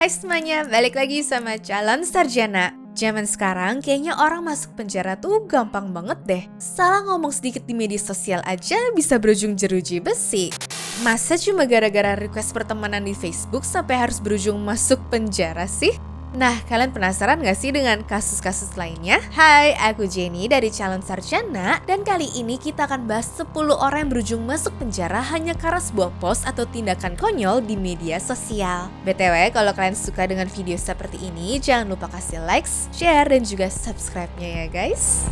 Hai semuanya, balik lagi sama Calon Sarjana. Zaman sekarang kayaknya orang masuk penjara tuh gampang banget deh. Salah ngomong sedikit di media sosial aja bisa berujung jeruji besi. Masa cuma gara-gara request pertemanan di Facebook sampai harus berujung masuk penjara sih? Nah, kalian penasaran gak sih dengan kasus-kasus lainnya? Hai, aku Jenny dari Calon Sarjana, dan kali ini kita akan bahas 10 orang yang berujung masuk penjara hanya karena sebuah post atau tindakan konyol di media sosial. BTW, kalau kalian suka dengan video seperti ini, jangan lupa kasih likes, share, dan juga subscribe-nya ya guys.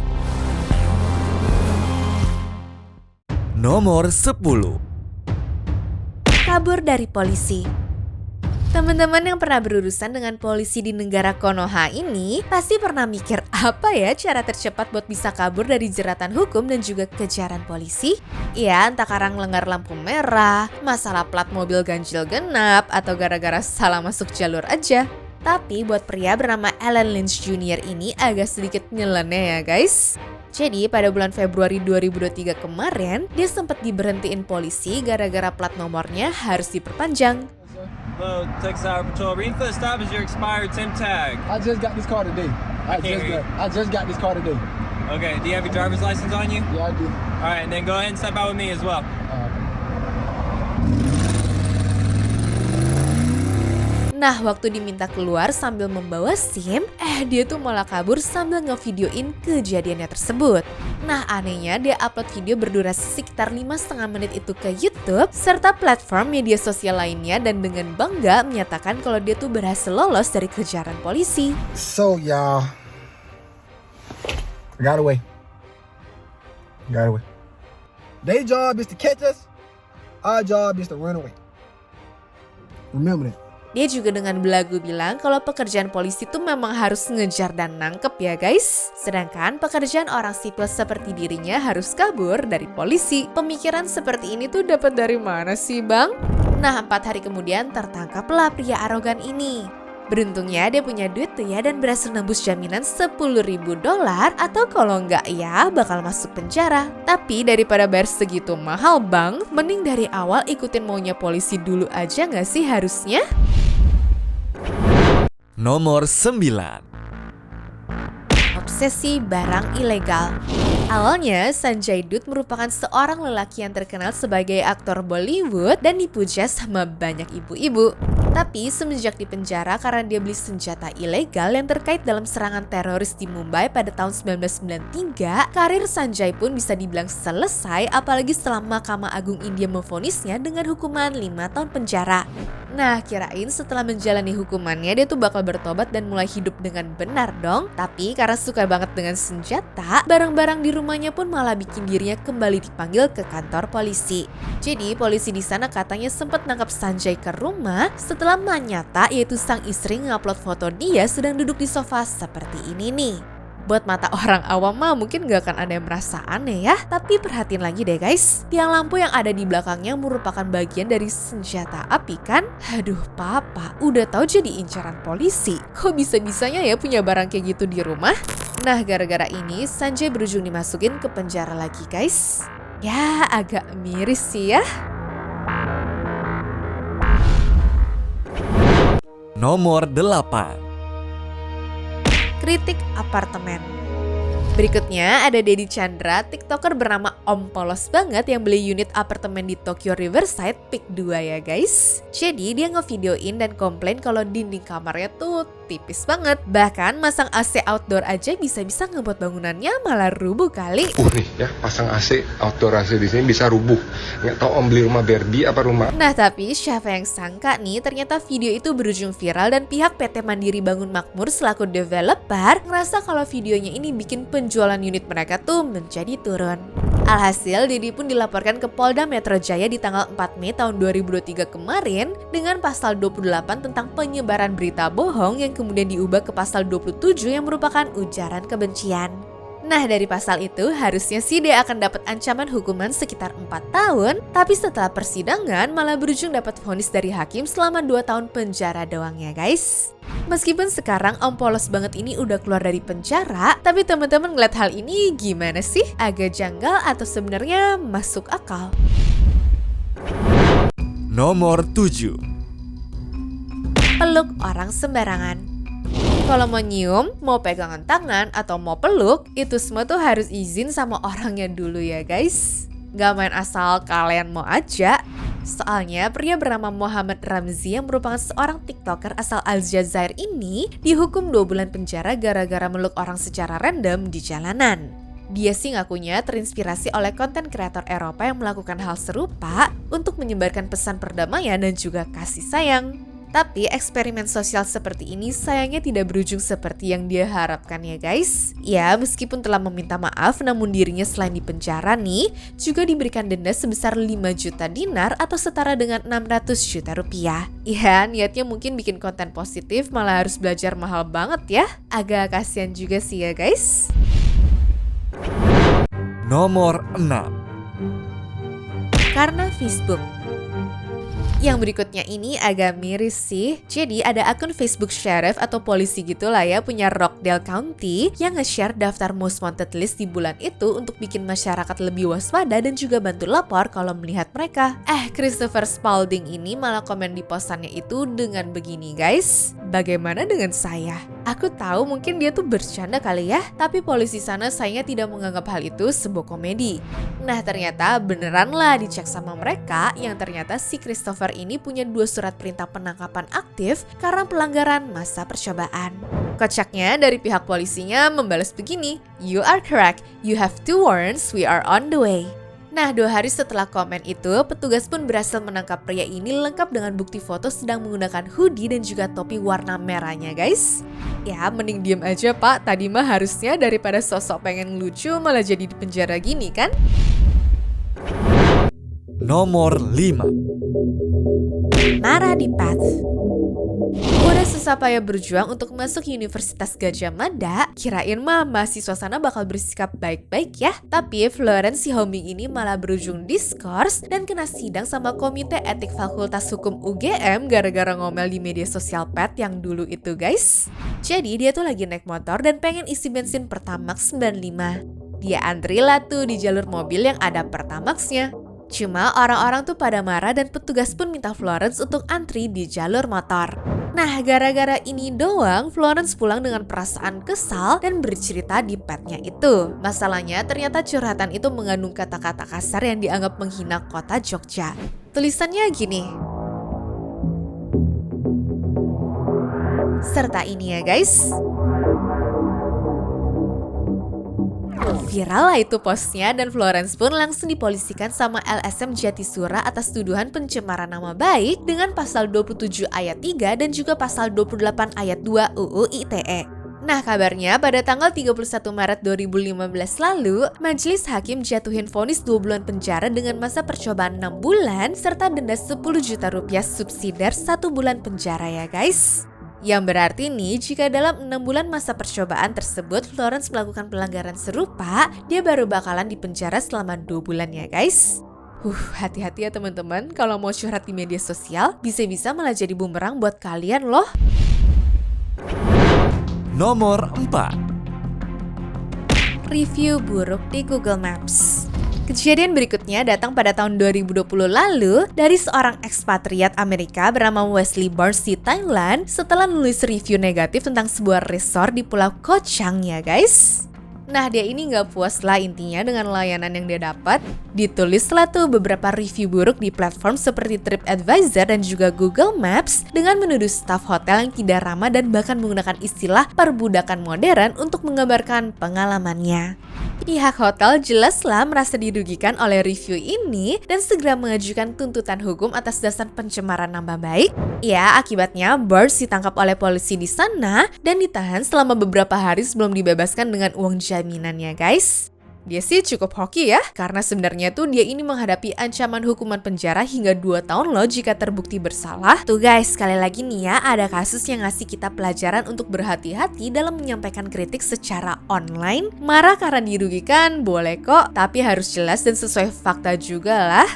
Nomor 10. Kabur dari polisi. Teman-teman yang pernah berurusan dengan polisi di negara Konoha ini pasti pernah mikir apa ya cara tercepat buat bisa kabur dari jeratan hukum dan juga kejaran polisi? Ya, entah karena ngelanggar lampu merah, masalah plat mobil ganjil genap, atau gara-gara salah masuk jalur aja. Tapi buat pria bernama Alan Lynch Jr. ini agak sedikit nyeleneh ya guys. Jadi pada bulan Februari 2023 kemarin, dia sempat diberhentiin polisi gara-gara plat nomornya harus diperpanjang. Hello, Texas Highway Patrol. Reading for the stop is your expired SIM tag. I just got this car today. I just got this car today. Okay, do you have your driver's license on you? Yeah, I do. All right, and then go ahead and step out with me as well. Nah, waktu diminta keluar sambil membawa SIM, dia tuh malah kabur sambil ngevideoin kejadiannya tersebut. Nah, anehnya dia upload video berdurasi sekitar 5,5 menit itu ke YouTube, serta platform media sosial lainnya dan dengan bangga menyatakan kalau dia tuh berhasil lolos dari kejaran polisi. So, y'all, I got away. Their job is to catch us. Our job is to run away. Remember that. Dia juga dengan belagu bilang kalau pekerjaan polisi tuh memang harus ngejar dan nangkep ya guys. Sedangkan pekerjaan orang sipil seperti dirinya harus kabur dari polisi. Pemikiran seperti ini tuh dapat dari mana sih bang? Nah, 4 hari kemudian tertangkaplah pria arogan ini. Beruntungnya dia punya duit tuh ya dan berhasil nembus jaminan $10.000 atau kalau enggak ya bakal masuk penjara. Tapi daripada bayar segitu mahal bang, mending dari awal ikutin maunya polisi dulu aja nggak sih harusnya? Nomor 9. Obsesi barang ilegal. Awalnya, Sanjay Dutt merupakan seorang lelaki yang terkenal sebagai aktor Bollywood dan dipuja sama banyak ibu-ibu. Tapi semenjak dipenjara karena dia beli senjata ilegal yang terkait dalam serangan teroris di Mumbai pada tahun 1993, karir Sanjay pun bisa dibilang selesai apalagi setelah Mahkamah Agung India memvonisnya dengan hukuman 5 tahun penjara. Nah, kirain setelah menjalani hukumannya dia tuh bakal bertobat dan mulai hidup dengan benar dong. Tapi karena suka banget dengan senjata, barang-barang di rumahnya pun malah bikin dirinya kembali dipanggil ke kantor polisi. Jadi polisi di sana katanya sempat nangkap Sanjay ke rumah setelah nyata yaitu sang istri ngupload foto dia sedang duduk di sofa seperti ini nih. Buat mata orang awam mah mungkin gak akan ada yang merasa aneh ya. Tapi perhatiin lagi deh guys, tiang lampu yang ada di belakangnya merupakan bagian dari senjata api kan? Aduh papa, udah tahu jadi incaran polisi. Kok bisa-bisanya ya punya barang kayak gitu di rumah? Nah, gara-gara ini Sanjay berujung dimasukin ke penjara lagi guys. Ya agak miris sih ya. Nomor 8. Kritik apartemen. Berikutnya ada Dedi Chandra, tiktoker bernama Om Polos banget yang beli unit apartemen di Tokyo Riverside Peak 2 ya guys. Jadi dia ngevideoin dan komplain kalau dinding kamarnya tuh tipis banget. Bahkan masang AC outdoor aja bisa-bisa ngebuat bangunannya malah rubuh kali. Nih ya, pasang AC, outdoor AC di sini bisa rubuh. Nggak tahu om beli rumah Barbie apa rumah. Nah tapi siapa yang sangka nih ternyata video itu berujung viral dan pihak PT Mandiri Bangun Makmur selaku developer ngerasa kalau videonya ini bikin penjualan unit mereka tuh menjadi turun. Alhasil Dedi pun dilaporkan ke Polda Metro Jaya di tanggal 4 Mei tahun 2023 kemarin dengan pasal 28 tentang penyebaran berita bohong yang kemudian diubah ke pasal 27 yang merupakan ujaran kebencian. Nah dari pasal itu harusnya sih dia akan dapat ancaman hukuman sekitar 4 tahun, tapi setelah persidangan malah berujung dapat vonis dari hakim selama 2 tahun penjara doang ya guys. Meskipun sekarang Om Polos banget ini udah keluar dari penjara, tapi teman-teman ngeliat hal ini gimana sih? Agak janggal atau sebenarnya masuk akal? Nomor 7. peluk orang sembarangan. Kalau mau nyium, mau pegangan tangan, atau mau peluk, itu semua tuh harus izin sama orangnya dulu ya guys. Gak main asal kalian mau aja. Soalnya pria bernama Muhammad Ramzi yang merupakan seorang tiktoker asal Aljazair ini dihukum 2 bulan penjara gara-gara meluk orang secara random di jalanan. Dia sih ngakunya terinspirasi oleh konten kreator Eropa yang melakukan hal serupa untuk menyebarkan pesan perdamaian dan juga kasih sayang. Tapi eksperimen sosial seperti ini sayangnya tidak berujung seperti yang dia harapkan ya guys. Ya, meskipun telah meminta maaf, namun dirinya selain dipenjara nih, juga diberikan denda sebesar 5 juta dinar atau setara dengan 600 juta rupiah. Ya, niatnya mungkin bikin konten positif, malah harus belajar mahal banget ya. Agak kasihan juga sih ya guys. Nomor 6. Karena Facebook. Yang berikutnya ini agak miris sih. Jadi ada akun Facebook sheriff atau polisi gitulah ya, punya Rockdale County yang nge-share daftar most wanted list di bulan itu untuk bikin masyarakat lebih waspada dan juga bantu lapor kalau melihat mereka. Christopher Spalding ini malah komen di postannya itu dengan begini guys. Bagaimana dengan saya? Aku tahu mungkin dia tuh bercanda kali ya, tapi polisi sana sayangnya tidak menganggap hal itu sebuah komedi. Nah ternyata beneran lah dicek sama mereka yang ternyata si Christopher ini punya 2 surat perintah penangkapan aktif karena pelanggaran masa percobaan. Kocaknya dari pihak polisinya membalas begini, "You are correct, you have 2 warrants, we are on the way." Nah 2 hari setelah komen itu, petugas pun berhasil menangkap pria ini lengkap dengan bukti foto sedang menggunakan hoodie dan juga topi warna merahnya guys. Ya mending diem aja pak, tadi mah harusnya daripada sosok pengen lucu malah jadi di penjara gini kan. Nomor 5. Mara di Path. Udah susah payah berjuang untuk masuk Universitas Gadjah Mada, kirain mah mahasiswa sana bakal bersikap baik-baik ya. Tapi Florence si homie ini malah berujung diskors dan kena sidang sama Komite Etik Fakultas Hukum UGM gara-gara ngomel di media sosial Pet yang dulu itu guys. Jadi dia tuh lagi naik motor dan pengen isi bensin Pertamax 95. Dia antri lah tuh di jalur mobil yang ada Pertamaxnya. Cuma orang-orang tuh pada marah dan petugas pun minta Florence untuk antri di jalur motor. Nah, gara-gara ini doang, Florence pulang dengan perasaan kesal dan bercerita di petnya itu. Masalahnya, ternyata curhatan itu mengandung kata-kata kasar yang dianggap menghina kota Jogja. Tulisannya gini. Serta ini ya guys. Viral lah itu postnya dan Florence pun langsung dipolisikan sama LSM Jatisura atas tuduhan pencemaran nama baik dengan pasal 27 ayat 3 dan juga pasal 28 ayat 2 UU ITE. Nah kabarnya pada tanggal 31 Maret 2015 lalu, Majelis Hakim jatuhin vonis 2 bulan penjara dengan masa percobaan 6 bulan serta denda 10 juta rupiah subsidiar 1 bulan penjara ya guys. Yang berarti nih, jika dalam 6 bulan masa percobaan tersebut Florence melakukan pelanggaran serupa, dia baru bakalan dipenjara selama 2 bulan ya guys. Hati-hati ya teman-teman, kalau mau curhat di media sosial, bisa-bisa malah jadi bumerang buat kalian loh. Nomor 4. Review buruk di Google Maps. Kejadian berikutnya datang pada tahun 2020 lalu dari seorang ekspatriat Amerika bernama Wesley Barnes di Thailand setelah menulis review negatif tentang sebuah resort di Pulau Koh Chang ya guys. Nah dia ini gak puas lah intinya dengan layanan yang dia dapat. Ditulislah tuh beberapa review buruk di platform seperti TripAdvisor dan juga Google Maps dengan menuduh staf hotel yang tidak ramah dan bahkan menggunakan istilah perbudakan modern untuk menggambarkan pengalamannya. Pihak hotel jelaslah merasa dirugikan oleh review ini dan segera mengajukan tuntutan hukum atas dasar pencemaran nama baik. Ya, akibatnya Barnes ditangkap oleh polisi di sana dan ditahan selama beberapa hari sebelum dibebaskan dengan uang jaminannya guys. Dia sih cukup hoki ya, karena sebenarnya tuh dia ini menghadapi ancaman hukuman penjara hingga 2 tahun loh jika terbukti bersalah. Tuh guys, sekali lagi nih ya, ada kasus yang ngasih kita pelajaran untuk berhati-hati dalam menyampaikan kritik secara online. Marah karena dirugikan, boleh kok, tapi harus jelas dan sesuai fakta juga lah.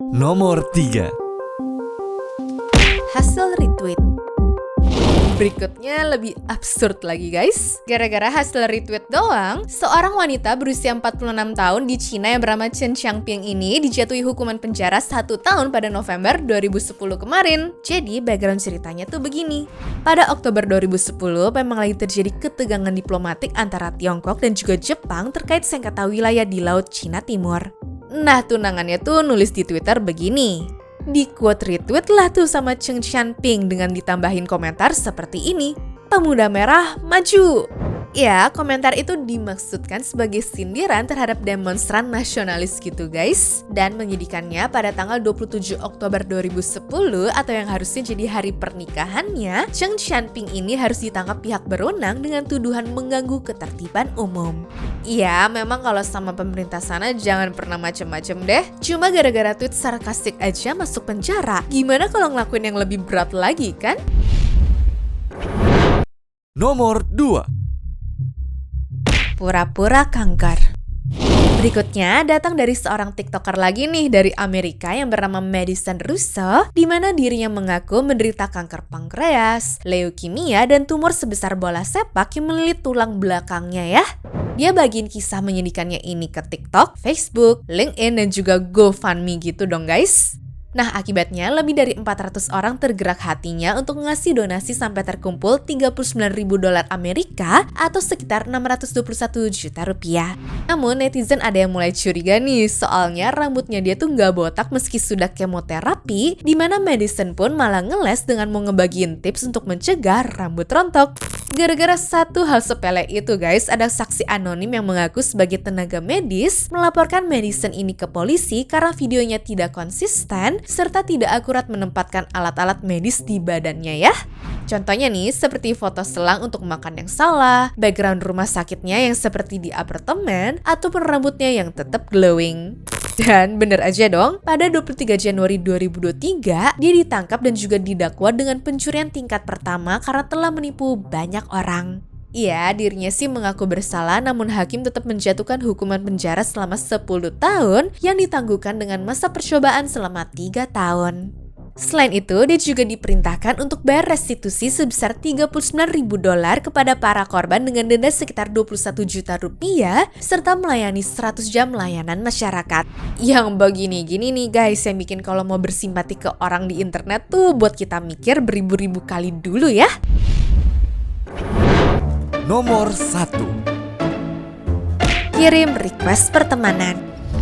Nomor 3. Hasil retweet. Berikutnya lebih absurd lagi guys. Gara-gara hasil retweet doang, seorang wanita berusia 46 tahun di Cina yang bernama Chen Xiangping ini dijatuhi hukuman penjara 1 tahun pada November 2010 kemarin. Jadi background ceritanya tuh begini. Pada Oktober 2010 memang lagi terjadi ketegangan diplomatik antara Tiongkok dan juga Jepang terkait sengketa wilayah di Laut Cina Timur. Nah, tunangannya tuh nulis di Twitter begini. Di quote retweet lah tuh sama Chen Xiangping dengan ditambahin komentar seperti ini. Pemuda merah maju. Ya, komentar itu dimaksudkan sebagai sindiran terhadap demonstran nasionalis gitu guys. Dan menyedihkannya pada tanggal 27 Oktober 2010 atau yang harusnya jadi hari pernikahannya, Chen Xiangping ini harus ditangkap pihak berwenang dengan tuduhan mengganggu ketertiban umum. Iya, memang kalau sama pemerintah sana jangan pernah macem-macem deh. Cuma gara-gara tweet sarkastik aja masuk penjara. Gimana kalau ngelakuin yang lebih berat lagi kan? Nomor 2. Pura-pura kanker. Berikutnya datang dari seorang TikToker lagi nih dari Amerika yang bernama Madison Russo, di mana dirinya mengaku menderita kanker pankreas, leukemia, dan tumor sebesar bola sepak yang melilit tulang belakangnya ya. Dia bagiin kisah menyedihkannya ini ke TikTok, Facebook, LinkedIn, dan juga GoFundMe gitu dong guys. Nah, akibatnya lebih dari 400 orang tergerak hatinya untuk ngasih donasi sampai terkumpul $39.000 Amerika atau sekitar 621 juta rupiah. Namun netizen ada yang mulai curiga nih, soalnya rambutnya dia tuh nggak botak meski sudah kemoterapi, di mana Madison pun malah ngeles dengan mau ngebagiin tips untuk mencegah rambut rontok. Gara-gara satu hal sepele itu guys, ada saksi anonim yang mengaku sebagai tenaga medis melaporkan Madison ini ke polisi karena videonya tidak konsisten serta tidak akurat menempatkan alat-alat medis di badannya ya. Contohnya nih, seperti foto selang untuk makan yang salah, background rumah sakitnya yang seperti di apartemen, ataupun rambutnya yang tetap glowing. Dan bener aja dong, pada 23 Januari 2023, dia ditangkap dan juga didakwa dengan pencurian tingkat pertama karena telah menipu banyak orang. Iya, dirinya sih mengaku bersalah, namun hakim tetap menjatuhkan hukuman penjara selama 10 tahun yang ditangguhkan dengan masa percobaan selama 3 tahun. Selain itu, dia juga diperintahkan untuk bayar restitusi sebesar $39.000 kepada para korban dengan denda sekitar 21 juta rupiah, serta melayani 100 jam layanan masyarakat. Yang begini-gini nih guys, yang bikin kalau mau bersimpati ke orang di internet tuh buat kita mikir beribu-ribu kali dulu ya. Nomor 1. Kirim request pertemanan.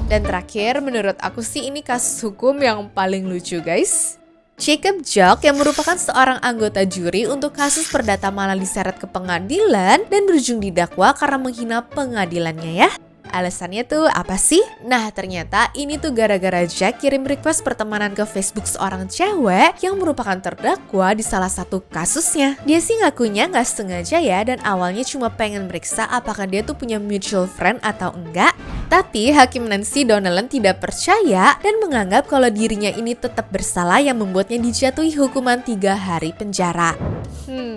Dan terakhir, menurut aku sih ini kasus hukum yang paling lucu guys. Jacob Jok yang merupakan seorang anggota juri untuk kasus perdata malah diseret ke pengadilan dan berujung didakwa karena menghina pengadilannya ya. Alasannya tuh apa sih? Nah, ternyata ini tuh gara-gara Jack kirim request pertemanan ke Facebook seorang cewek yang merupakan terdakwa di salah satu kasusnya. Dia sih ngakunya nggak sengaja ya, dan awalnya cuma pengen meriksa apakah dia tuh punya mutual friend atau enggak. Tapi Hakim Nancy Donnellan tidak percaya dan menganggap kalau dirinya ini tetap bersalah yang membuatnya dijatuhi hukuman 3 hari penjara.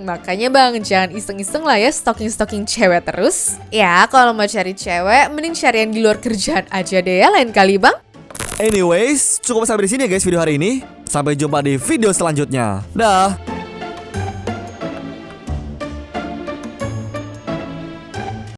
Makanya bang, jangan iseng-iseng lah ya stalking-stalking cewek terus. Ya, kalau mau cari cewek, mending cari yang di luar kerjaan aja deh ya lain kali bang. Anyways, cukup sampai di sini ya guys video hari ini. Sampai jumpa di video selanjutnya. Dah.